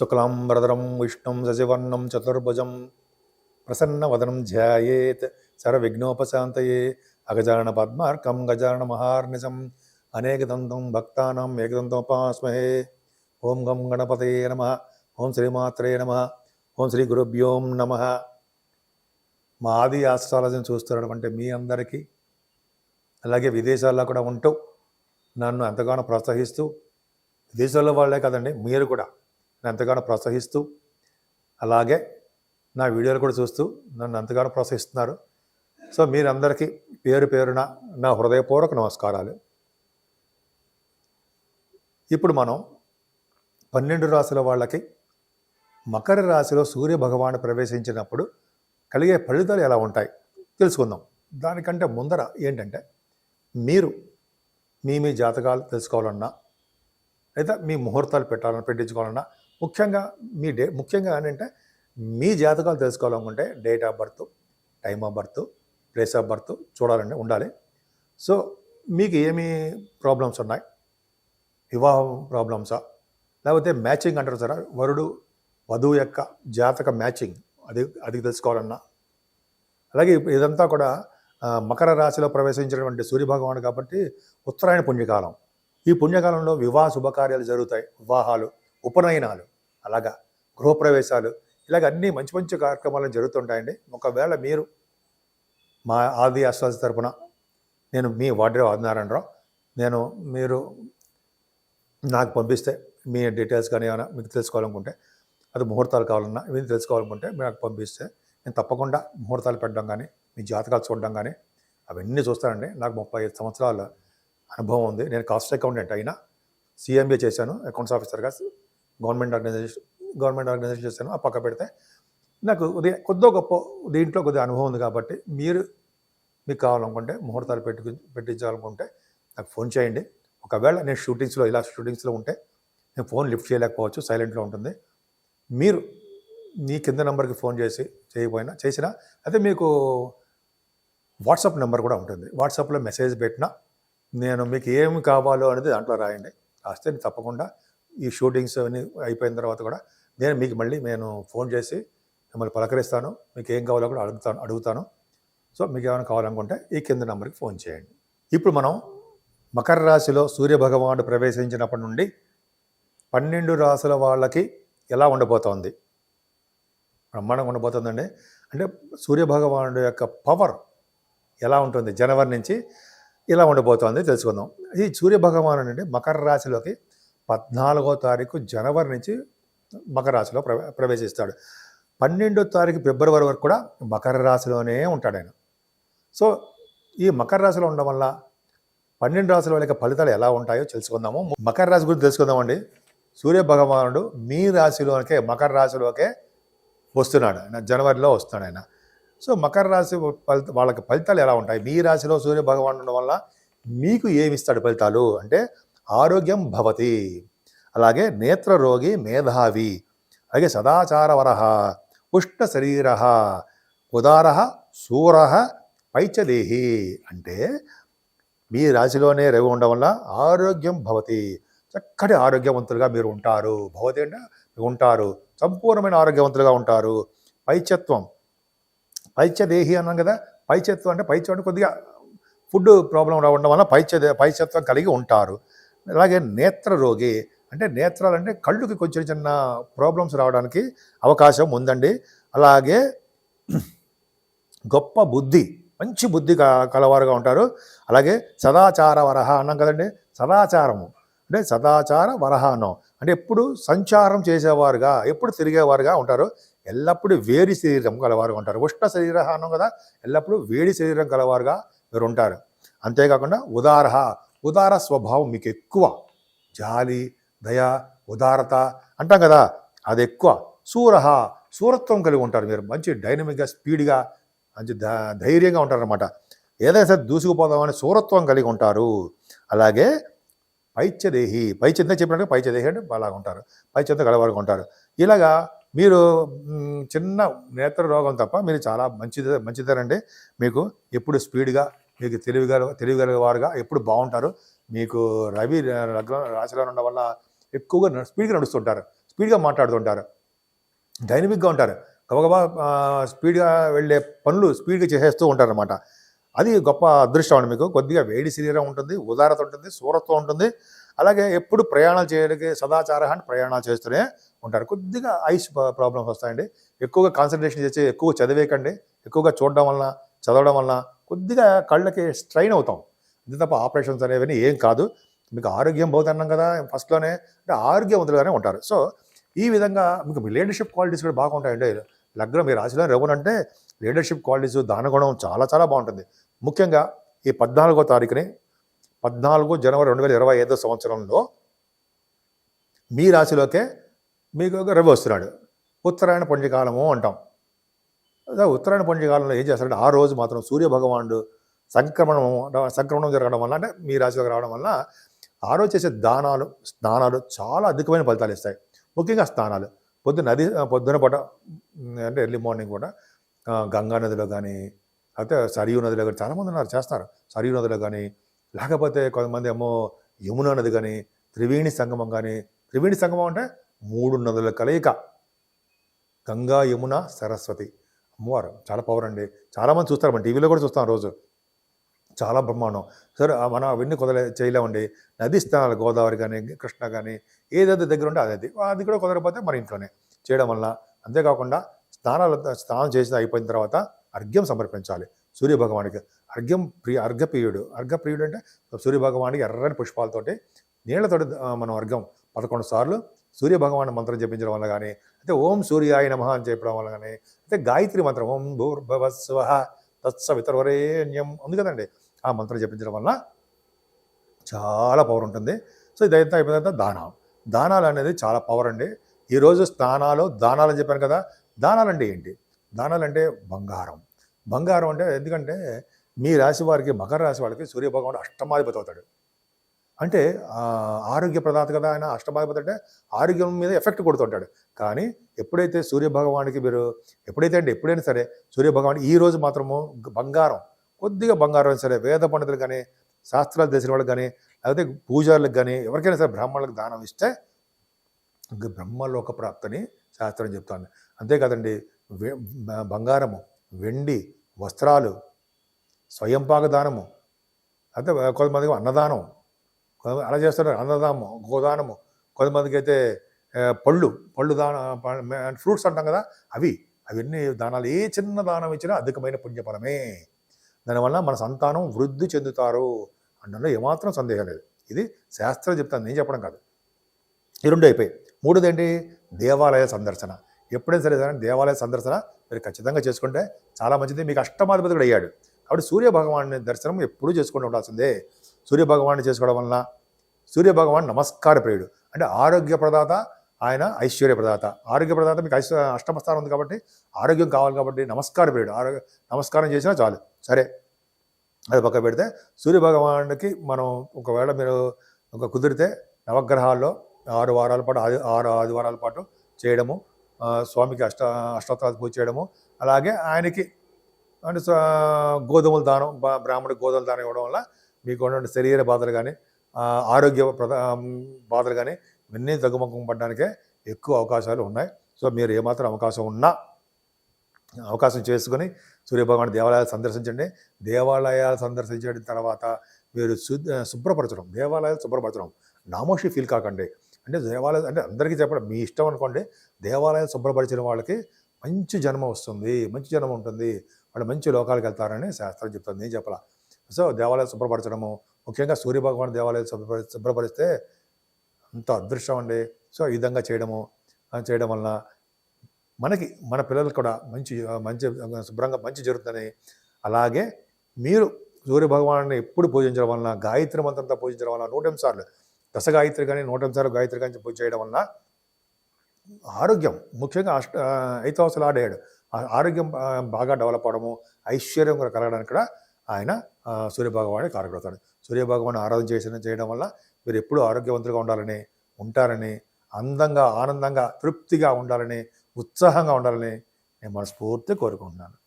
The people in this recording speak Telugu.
శుక్లాంబరధరం విష్ణుం శశివర్ణం చతుర్భుజం ప్రసన్నవదనం ధ్యాయేత్ సర్వవిఘ్నోపశాంతయే అగజానన పద్మార్కం గజానన మహార్నిశం అనేకదంతం భక్తానాం ఏకదంతముపాస్మహే. ఓం గం గణపతయే నమః. ఓం శ్రీమాత్రే నమః. ఓం శ్రీ గురుభ్యోం నమః. మా ఆది ఆస్ట్రాలజీని చూస్తున్నటువంటి మీ అందరికీ, అలాగే విదేశాల్లో కూడా ఉంటూ నన్ను ఎంతగానో ప్రోత్సహిస్తూ, విదేశాల్లో వాళ్ళే కదండి, మీరు కూడా నన్ను ఎంతగానో ప్రోత్సహిస్తూ, అలాగే నా వీడియోలు కూడా చూస్తూ నన్ను ఎంతగానో ప్రోత్సహిస్తున్నారు. సో మీరందరికీ పేరు పేరున నా హృదయపూర్వక నమస్కారాలు. ఇప్పుడు మనం 12 రాశుల వాళ్ళకి మకర రాశిలో సూర్య భగవాను ప్రవేశించినప్పుడు కలిగే ఫలితాలు ఎలా ఉంటాయి తెలుసుకుందాం. దానికంటే ముందర ఏంటంటే, మీరు మీ జాతకాలు తెలుసుకోవాలన్నా, లేదా మీ ముహూర్తాలు పెట్టించుకోవాలన్నా, ముఖ్యంగా ఏంటంటే మీ జాతకాలు తెలుసుకోవాలనుకుంటే date of birth, time of birth, place of birth ఉండాలి. సో మీకు ఏమి ప్రాబ్లమ్స్ ఉన్నాయి, వివాహం ప్రాబ్లమ్సా, లేకపోతే మ్యాచింగ్ అంటారు సార్, వరుడు వధువు యొక్క జాతక మ్యాచింగ్, అది తెలుసుకోవాలన్నా, అలాగే ఇదంతా కూడా మకర రాశిలో ప్రవేశించినటువంటి సూర్యభగవాను కాబట్టి ఉత్తరాయణ పుణ్యకాలం. ఈ పుణ్యకాలంలో వివాహ శుభకార్యాలు జరుగుతాయి, వివాహాలు, ఉపనయనాలు, అలాగా గృహప్రవేశాలు, ఇలాగ అన్నీ మంచి మంచి కార్యక్రమాలు జరుగుతుంటాయండి. ఒకవేళ మీరు మా ఆది ఆస్ట్రాలజీ తరపున, నేను మీ వాడ్రే ఆదినారాయణరావు, మీరు నాకు పంపిస్తే మీ డీటెయిల్స్ కానీ ఏమైనా మీకు తెలుసుకోవాలనుకుంటే, అది ముహూర్తాలు కావాలన్నా ఇవన్నీ తెలుసుకోవాలనుకుంటే మీరు నాకు పంపిస్తే నేను తప్పకుండా ముహూర్తాలు పెట్టడం కానీ, మీ జాతకాలు చూడడం కానీ అవన్నీ చూస్తానండి. నాకు 35 సంవత్సరాల అనుభవం ఉంది. నేను కాస్ట్ అకౌంటెంట్ అయినా, CMA చేశాను, అకౌంట్స్ ఆఫీసర్గా గవర్నమెంట్ ఆర్గనైజేషన్ చేశాను. ఆ పక్క పెడితే నాకు కొద్దో గొప్ప దీంట్లో కొద్దిగా అనుభవం ఉంది కాబట్టి మీకు కావాలనుకుంటే, ముహూర్తాలు పెట్టించాలనుకుంటే నాకు ఫోన్ చేయండి. ఒకవేళ నేను షూటింగ్స్లో ఉంటే నేను ఫోన్ లిఫ్ట్ చేయలేకపోవచ్చు, సైలెంట్లో ఉంటుంది. మీరు మీ కింద నెంబర్కి ఫోన్ చేసినా అయితే మీకు వాట్సాప్ నెంబర్ కూడా ఉంటుంది. వాట్సాప్లో మెసేజ్ పెట్టినా నేను మీకు ఏమి కావాలో అనేది దాంట్లో రాయండి. రాస్తే నేను తప్పకుండా ఈ షూటింగ్స్ అన్నీ అయిపోయిన తర్వాత కూడా నేను ఫోన్ చేసి మిమ్మల్ని పలకరిస్తాను. మీకు ఏం కావాలో కూడా అడుగుతాను. సో మీకు ఏమైనా కావాలనుకుంటే ఈ కింద నెంబర్కి ఫోన్ చేయండి. ఇప్పుడు మనం మకర రాశిలో సూర్యభగవానుడు ప్రవేశించినప్పటి నుండి 12 రాశుల వాళ్ళకి ఎలా ఉండబోతోంది, బ్రహ్మాండంగా ఉండబోతుందండి. అంటే సూర్యభగవానుడు యొక్క పవర్ ఎలా ఉంటుంది, జనవరి నుంచి ఇలా ఉండబోతోంది తెలుసుకుందాం. ఈ సూర్యభగవానుడు అంటే మకర రాశిలోకి 14వ తారీఖు జనవరి నుంచి మకర రాశిలో ప్రవేశిస్తాడు. 12వ తారీఖు ఫిబ్రవరి వరకు కూడా మకర రాశిలోనే ఉంటాడు ఆయన. సో ఈ మకర రాశిలో ఉండడం వల్ల 12 రాశుల వాళ్ళకి ఫలితాలు ఎలా ఉంటాయో తెలుసుకుందాము. మకర రాశి గురించి తెలుసుకుందామండి. సూర్యభగవానుడు మీ రాశిలోకే, మకర రాశిలోకే వస్తున్నాడు ఆయన, జనవరిలో వస్తున్నాడు ఆయన. సో మకర రాశి వాళ్ళకి ఫలితాలు ఎలా ఉంటాయి, మీ రాశిలో సూర్యభగవానుడు ఉండడం వల్ల మీకు ఏమి ఇస్తాడు ఫలితాలు అంటే, ఆరోగ్యం భవతి, అలాగే నేత్రరోగి మేధావి, అలాగే సదాచారవరః, ఉష్ణ శరీర, ఉదార, శూర, పైచదేహి. అంటే మీ రాశిలోనే రవి ఉండడం వల్ల ఆరోగ్యం భవతి, చక్కటి ఆరోగ్యవంతులుగా మీరు ఉంటారు. భవతి అంటే ఉంటారు, సంపూర్ణమైన ఆరోగ్యవంతులుగా ఉంటారు. పైచదేహి అన్నాం కదా. పైచత్వం అంటే కొద్దిగా ఫుడ్ ప్రాబ్లం ఉండడం వల్ల పైచత్వం కలిగి ఉంటారు. అలాగే నేత్రరోగి అంటే, నేత్రాలు అంటే కళ్ళుకి కొంచెం చిన్న ప్రాబ్లమ్స్ రావడానికి అవకాశం ఉందండి. అలాగే గొప్ప బుద్ధి, మంచి బుద్ధి కలవారుగా ఉంటారు. అలాగే సదాచార వరహ అన్నాం కదండి. సదాచారము అంటే సదాచార వరహ అన్నాం అంటే ఎప్పుడు సంచారం చేసేవారుగా, ఎప్పుడు తిరిగేవారుగా ఉంటారు. ఎల్లప్పుడూ వేడి శరీరం కలవారుగా ఉంటారు. ఉష్ణ శరీర అన్నాం కదా, ఎల్లప్పుడూ వేడి శరీరం కలవారుగా మీరు ఉంటారు. అంతేకాకుండా ఉదార స్వభావం మీకు ఎక్కువ, జాలి, దయ, ఉదారత అంటాం కదా, అది ఎక్కువ. శూరత్వం కలిగి ఉంటారు. మీరు మంచి డైనమిక్గా, స్పీడ్గా, మంచి ధైర్యంగా ఉంటారనమాట. ఏదైనా సరే దూసుకుపోదామని శూరత్వం కలిగి ఉంటారు. అలాగే పైచంత చెప్పినట్టు పైచదేహి అంటే అలాగ ఉంటారు, పైచంత గలవారుగా ఉంటారు. ఇలాగా మీరు చిన్న నేత్ర రోగం తప్ప మీరు చాలా మంచిదేనండి. మీకు ఎప్పుడు స్పీడ్గా, మీకు తెలివిగలవారుగా ఎప్పుడు బాగుంటారు. మీకు రవి రాశిలో ఉండడం వల్ల ఎక్కువగా స్పీడ్గా నడుస్తుంటారు. స్పీడ్గా మాట్లాడుతుంటారు, డైనమిక్గా ఉంటారు, గబగబా స్పీడ్గా వెళ్ళే పనులు స్పీడ్గా చేసేస్తూ ఉంటారనమాట. అది గొప్ప అదృష్టం అండి మీకు. కొద్దిగా వేడి శరీరం ఉంటుంది, ఉదారత ఉంటుంది, శూరత్వం ఉంటుంది. అలాగే ఎప్పుడు ప్రయాణాలు చేయడానికి సదాచారాన్ని ప్రయాణాలు చేస్తూనే ఉంటారు. కొద్దిగా ఐస్ ప్రాబ్లమ్స్ వస్తాయండి. ఎక్కువగా కాన్సన్ట్రేషన్ చేసి ఎక్కువ చదివేయకండి. ఎక్కువగా చూడడం వలన, చదవడం వలన కొద్దిగా కళ్ళకి స్ట్రైన్ అవుతాం. అంతే తప్ప ఆపరేషన్స్ అనేవి ఏం కాదు. మీకు ఆరోగ్యం పోతున్నాం కదా ఫస్ట్లోనే, అంటే ఆరోగ్యవంతులుగానే ఉంటారు. సో ఈ విధంగా మీకు లీడర్షిప్ క్వాలిటీస్ కూడా బాగుంటాయండి. లగ్నం మీ రాశిలో రఘునంటే లీడర్షిప్ క్వాలిటీస్, దానగుణం చాలా చాలా బాగుంటుంది. ముఖ్యంగా ఈ 14వ తారీఖుని 14 జనవరి 2025 సంవత్సరంలో మీ రాశిలోకే మీకు రవి వస్తున్నాడు. ఉత్తరాయణ పుణ్యకాలము అంటాం. అదే ఉత్తరాయణ పుణ్యకాలంలో ఏం చేస్తారంటే ఆ రోజు మాత్రం సూర్యభగవానుడు సంక్రమణం జరగడం వల్ల, అంటే మీ రాశిలోకి రావడం వల్ల ఆ రోజు చేసే దానాలు, స్నానాలు చాలా అధికమైన ఫలితాలు ఇస్తాయి. ముఖ్యంగా స్నానాలు పొద్దున పూట, అంటే ఎర్లీ మార్నింగ్ కూడా గంగా నదిలో కానీ, అయితే సరియు నదిలో కానీ చాలామంది ఉన్నారు చేస్తారు. సరియు నదిలో కానీ, లేకపోతే కొంతమంది ఏమో యమునా నది కానీ, త్రివేణి సంగమం కానీ. త్రివేణి సంగమం అంటే 3 నదుల కలయిక, గంగా, యమున, సరస్వతి. అమ్మవారు చాలా పవర్ అండి. చాలామంది చూస్తారు, మన టీవీలో కూడా చూస్తాం రోజు. చాలా బ్రహ్మాండం. సరే మనం అవన్నీ చేయలేమండి. నది స్నానాలు గోదావరి కానీ, కృష్ణ కానీ, ఏదైతే దగ్గర ఉంటే అది కూడా కుదరకపోతే మన ఇంట్లోనే చేయడం వల్ల. అంతేకాకుండా స్నానం చేసి అయిపోయిన తర్వాత అర్ఘ్యం సమర్పించాలి సూర్యభగవానికి. అర్ఘ్యప్రియుడు అంటే సూర్యభగవానికి ఎర్రని పుష్పాలతోటి, నీళ్లతోటి మనం అర్ఘ్యం 11 సార్లు సూర్యభగవాన్ మంత్రం జపించడం వల్ల కానీ, అయితే ఓం సూర్యాయ నమః అని చెప్పడం వల్ల కానీ, అయితే గాయత్రి మంత్రం ఓం భూర్భువస్సువః తత్సవితుర్వరేణ్యం ఉంది కదండి, ఆ మంత్రం జపించడం వల్ల చాలా పవర్ ఉంటుంది. సో ఇదైతే అయిపోయిన తర్వాత దానాలు అనేది చాలా పవర్ అండి. ఈరోజు దానాలు అని చెప్పాను కదా. దానాలు అంటే ఏంటి? దానాలు అంటే బంగారం అంటే, ఎందుకంటే మీ రాశి వారికి, మకర రాశి వాళ్ళకి సూర్యభగవానుడు అష్టమాధిపతి అవుతాడు. అంటే ఆరోగ్య ప్రదాత కదా ఆయన. అష్టమాధిపతి అంటే ఆరోగ్యం మీద ఎఫెక్ట్ కొడుతుంటాడు. కానీ ఎప్పుడైతే సూర్యభగవానికి మీరు ఎప్పుడైనా సరే సూర్యభగవాన్ ఈ రోజు మాత్రము కొద్దిగా బంగారం సరే, వేద పండితులు కానీ, శాస్త్రాలు తెలిసిన వాళ్ళకి కానీ, లేకపోతే పూజారులకు కానీ, ఎవరికైనా సరే బ్రాహ్మణులకు దానం ఇస్తే బ్రహ్మలోక ప్రాప్తిని శాస్త్రం చెప్తాను. అంతేకాదండి, బంగారము, వెండి, వస్త్రాలు, స్వయంపాక దానము, అయితే కొంతమందికి అన్నదానం, అలా చేస్తున్నారు. అన్నదానము, గోదానము, కొంతమందికి అయితే పళ్ళు ఫ్రూట్స్ అంటాం కదా, అవన్నీ దానాలు. ఏ చిన్న దానం ఇచ్చినా అధికమైన పుణ్యఫలమే. దానివల్ల మన సంతానం వృద్ధి చెందుతారు అనడంలో ఏమాత్రం సందేహం లేదు. ఇది శాస్త్రం చెప్తాను, నేను చెప్పడం కాదు. ఈ 2 అయిపోయి. 3ది ఏంటి? దేవాలయ సందర్శన. ఎప్పుడైనా సరే దేవాలయ సందర్శన మీరు ఖచ్చితంగా చేసుకుంటే చాలా మంచిది. మీకు అష్టమాధిపతి కూడా అయ్యాడు కాబట్టి సూర్యభగవాన్ని దర్శనం ఎప్పుడూ చేసుకుంటూ ఉండాల్సిందే. సూర్యభగవాన్ని చేసుకోవడం వలన, సూర్యభగవాన్ నమస్కార ప్రియుడు, అంటే ఆరోగ్య ప్రదాత, ఆయన ఐశ్వర్య ప్రదాత. ఆరోగ్య ప్రదాత మీకు అష్టమ స్థానం ఉంది కాబట్టి ఆరోగ్యం కావాలి కాబట్టి నమస్కార ప్రియుడు. నమస్కారం చేసినా చాలు. సరే, అది పక్క పెడితే సూర్యభగవానికి మనం ఒకవేళ మీరు కుదిరితే నవగ్రహాల్లో 6 వారాల పాటు, 6 ఆదివారాల పాటు చేయడము, స్వామికి అష్టోత్తరాలు పూజ చేయడము, అలాగే ఆయనకి అంటే గోధుమల దానం, బ్రాహ్మణుడికి గోధుమల దానం ఇవ్వడం వల్ల మీకు ఉన్నటువంటి శరీర బాధలు కానీ, ఆరోగ్య బాధలు కానీ ఇవన్నీ తగ్గుముఖం పడడానికే ఎక్కువ అవకాశాలు ఉన్నాయి. సో మీరు ఏమాత్రం అవకాశం చేసుకుని సూర్యభగవాన్ దేవాలయాలు సందర్శించండి. దేవాలయాలు సందర్శించిన తర్వాత మీరు శుభ్రపరచడం, దేవాలయాలు శుభ్రపరచడం, నామోషి ఫీల్ కాకండి. అంటే దేవాలయాలు అంటే అందరికీ చెప్పడం మీ ఇష్టం అనుకోండి. దేవాలయాలు శుభ్రపరిచిన వాళ్ళకి మంచి జన్మ వస్తుంది, మంచి జన్మ ఉంటుంది, వాళ్ళు మంచి లోకాలకు వెళ్తారని శాస్త్రం చెప్తుంది, నేను చెప్పాల. సో దేవాలయాలు శుభ్రపరచడము, ముఖ్యంగా సూర్యభగవాన్ దేవాలయాలు శుభ్రపరిస్తే అంత అదృష్టం అండి. సో ఈ విధంగా చేయడం వలన మన పిల్లలకు కూడా మంచి శుభ్రంగా మంచి జరుగుతుందని, అలాగే మీరు సూర్యభగవాన్ని ఎప్పుడు పూజించడం వలన, గాయత్రి మంత్రంతో పూజించడం వలన 108 సార్లు దశగాయత్రి కానీ 108 సార్లు గాయత్రి కానీ పూజ చేయడం వలన ఆరోగ్యం, ముఖ్యంగా 8వ హౌస్లో ఆడాడు, ఆరోగ్యం బాగా డెవలప్ అవడము, ఐశ్వర్యం కూడా కలగడానికి కూడా ఆయన సూర్యభగవాన్ని కారకుడవుతాడు. సూర్యభగవాన్ని ఆరాధన చేయడం వల్ల మీరు ఎప్పుడూ ఆరోగ్యవంతులుగా ఉంటారని, అందంగా, ఆనందంగా, తృప్తిగా ఉండాలని, ఉత్సాహంగా ఉండాలని నేను మనస్ఫూర్తిగా కోరుకుంటున్నాను.